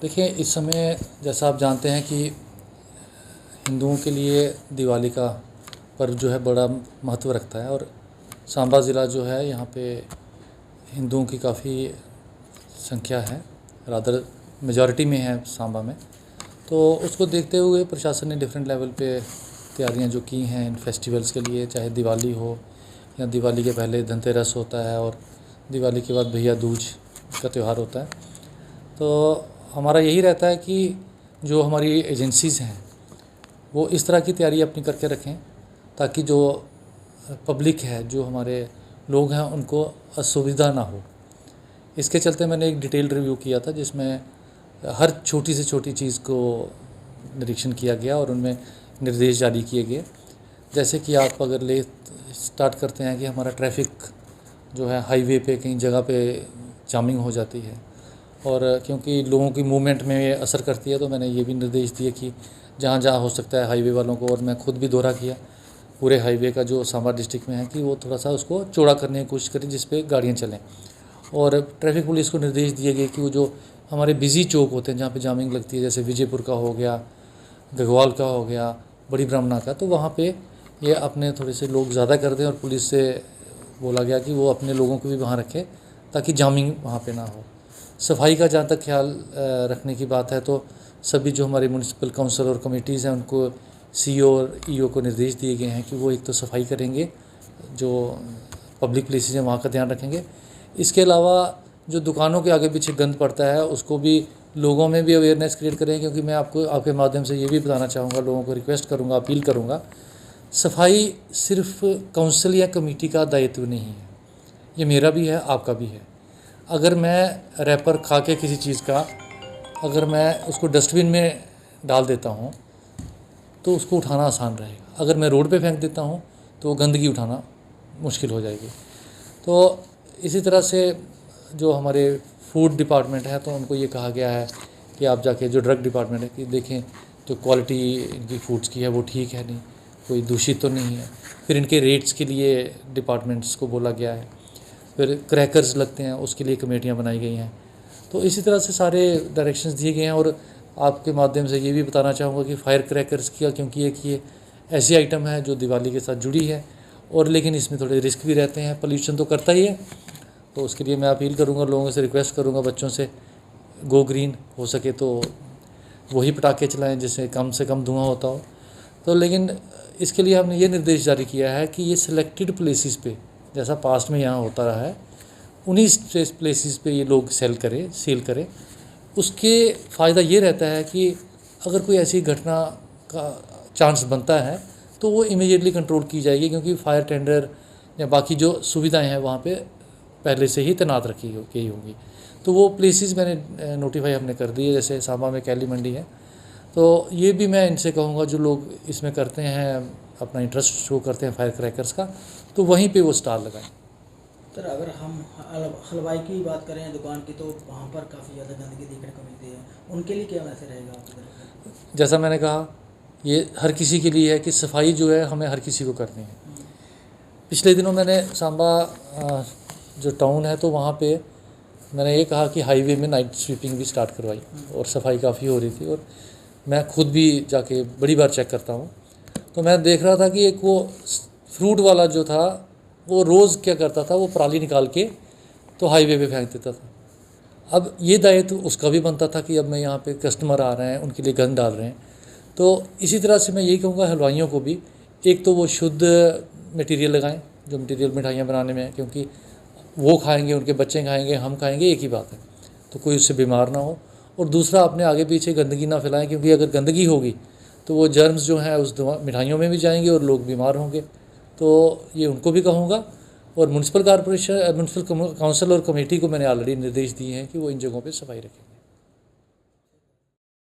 देखिए, इस समय जैसा आप जानते हैं कि हिंदुओं के लिए दिवाली का पर्व जो है बड़ा महत्व रखता है। और सांबा ज़िला जो है यहाँ पे हिंदुओं की काफ़ी संख्या है, रादर मेजॉरिटी में है सांबा में। तो उसको देखते हुए प्रशासन ने डिफरेंट लेवल पे तैयारियां जो की हैं इन फेस्टिवल्स के लिए, चाहे दिवाली हो या दिवाली के पहले धनतेरस होता है और दिवाली के बाद भैया दूज का त्यौहार होता है। तो हमारा यही रहता है कि जो हमारी एजेंसीज़ हैं वो इस तरह की तैयारी अपनी करके रखें ताकि जो पब्लिक है, जो हमारे लोग हैं, उनको असुविधा ना हो। इसके चलते मैंने एक डिटेल रिव्यू किया था जिसमें हर छोटी से छोटी चीज़ को निरीक्षण किया गया और उनमें निर्देश जारी किए गए। जैसे कि आप अगर स्टार्ट करते हैं कि हमारा ट्रैफिक जो है हाईवे पे कई जगह पे जामिंग हो जाती है और क्योंकि लोगों की मूवमेंट में ये असर करती है, तो मैंने ये भी निर्देश दिए कि जहाँ जहाँ हो सकता है हाईवे वालों को, और मैं खुद भी दौरा किया पूरे हाईवे का जो सांबा डिस्ट्रिक्ट में है, कि वो थोड़ा सा उसको चौड़ा करने की कोशिश करें जिस पे गाड़ियाँ चलें। और ट्रैफिक पुलिस को निर्देश दिए गए कि वो जो हमारे बिजी चौक होते हैं जहाँ पे जामिंग लगती है, जैसे विजयपुर का हो गया, गगवाल का हो गया, बड़ी ब्राह्मणा का, तो वहाँ पे ये अपने थोड़े से लोग ज़्यादा कर दें और पुलिस से बोला गया कि वो अपने लोगों को भी वहाँ रखें ताकि जामिंग वहाँ पे ना हो। सफाई का जहाँ तक ख्याल रखने की बात है, तो सभी जो हमारे म्यूनसिपल काउंसिल और कमेटीज़ हैं उनको सीओ और ईओ को निर्देश दिए गए हैं कि वो एक तो सफाई करेंगे, जो पब्लिक प्लेसेस हैं वहाँ का ध्यान रखेंगे। इसके अलावा जो दुकानों के आगे पीछे गंद पड़ता है उसको भी लोगों में भी अवेयरनेस क्रिएट करें, क्योंकि मैं आपको आपके माध्यम से ये भी बताना चाहूँगा, लोगों को रिक्वेस्ट करूँगा, अपील करूँगा, सफाई सिर्फ काउंसिल या कमेटी का दायित्व नहीं है, ये मेरा भी है, आपका भी है। अगर मैं रैपर खा के किसी चीज़ का अगर मैं उसको डस्टबिन में डाल देता हूँ तो उसको उठाना आसान रहेगा। अगर मैं रोड पे फेंक देता हूँ तो गंदगी उठाना मुश्किल हो जाएगी। तो इसी तरह से जो हमारे फूड डिपार्टमेंट है, तो उनको ये कहा गया है कि आप जाके, जो ड्रग डिपार्टमेंट है, कि देखें जो क्वालिटी इनकी फूड्स की है वो ठीक है, नहीं कोई दूषित तो नहीं है। फिर इनके रेट्स के लिए डिपार्टमेंट्स को बोला गया है। फिर क्रैकर्स लगते हैं उसके लिए कमेटियाँ बनाई गई हैं। तो इसी तरह से सारे डायरेक्शंस दिए गए हैं। और आपके माध्यम से ये भी बताना चाहूँगा कि फायर क्रैकर्स किया, क्योंकि एक ये ऐसी आइटम है जो दिवाली के साथ जुड़ी है, और लेकिन इसमें थोड़े रिस्क भी रहते हैं, पोल्यूशन तो करता ही है। तो उसके लिए मैं अपील करूँगा, लोगों से रिक्वेस्ट करूँगा, बच्चों से गो ग्रीन, हो सके तो वही पटाखे चलाएँ जिससे कम से कम धुआँ होता हो। तो लेकिन इसके लिए हमने ये निर्देश जारी किया है कि ये सिलेक्टेड प्लेसेस पे, जैसा पास्ट में यहाँ होता रहा है, उन्हीं प्लेसेस पे ये लोग सेल करें। उसके फ़ायदा ये रहता है कि अगर कोई ऐसी घटना का चांस बनता है तो वो इमीडिएटली कंट्रोल की जाएगी, क्योंकि फायर टेंडर या बाकी जो सुविधाएं हैं वहाँ पे पहले से ही तैनात रखी गई होगी। तो वो प्लेसेस मैंने नोटिफाई हमने कर दी है। जैसे सांबा में कैली मंडी है, तो ये भी मैं इनसे कहूँगा जो लोग इसमें करते हैं, अपना इंटरेस्ट शो करते हैं फायर क्रैकर्स का, तो वहीं पे वो स्टॉल लगाएं। सर, अगर हम हलवाई की बात करें दुकान की, तो वहाँ पर काफ़ी ज़्यादा गंदगी देखने को मिलती है, उनके लिए क्या मैसेज रहेगा आपकी तरफ से? जैसा मैंने कहा, ये हर किसी के लिए है कि सफाई जो है हमें हर किसी को करनी है। पिछले दिनों मैंने सांबा जो टाउन है, तो वहाँ पे मैंने ये कहा कि हाईवे में नाइट स्वीपिंग भी स्टार्ट करवाई और सफाई काफ़ी हो रही थी। और मैं खुद भी जाके बड़ी बार चेक करता हूँ, तो मैं देख रहा था कि एक वो फ्रूट वाला जो था वो रोज़ क्या करता था, वो पराली निकाल के तो हाईवे पे फेंक देता था। अब ये दायित्व उसका भी बनता था कि अब मैं यहाँ पे कस्टमर आ रहे हैं, उनके लिए गंद डाल रहे हैं। तो इसी तरह से मैं यही कहूँगा हलवाइयों को भी, एक तो वो शुद्ध मटेरियल लगाएं जो मटेरियल मिठाइयाँ बनाने में है, क्योंकि वो खाएंगे, उनके बच्चे खाएंगे, हम खाएंगे, एक ही बात है, तो कोई उससे बीमार ना हो। और दूसरा, अपने आगे पीछे गंदगी ना फैलाएं, क्योंकि अगर गंदगी होगी तो वो जर्म्स जो हैं उस मिठाइयों में भी जाएंगे और लोग बीमार होंगे। तो ये उनको भी कहूँगा। और म्यूनसिपल काउंसिल और कमेटी को मैंने ऑलरेडी निर्देश दिए हैं कि वो इन जगहों पे सफाई रखें।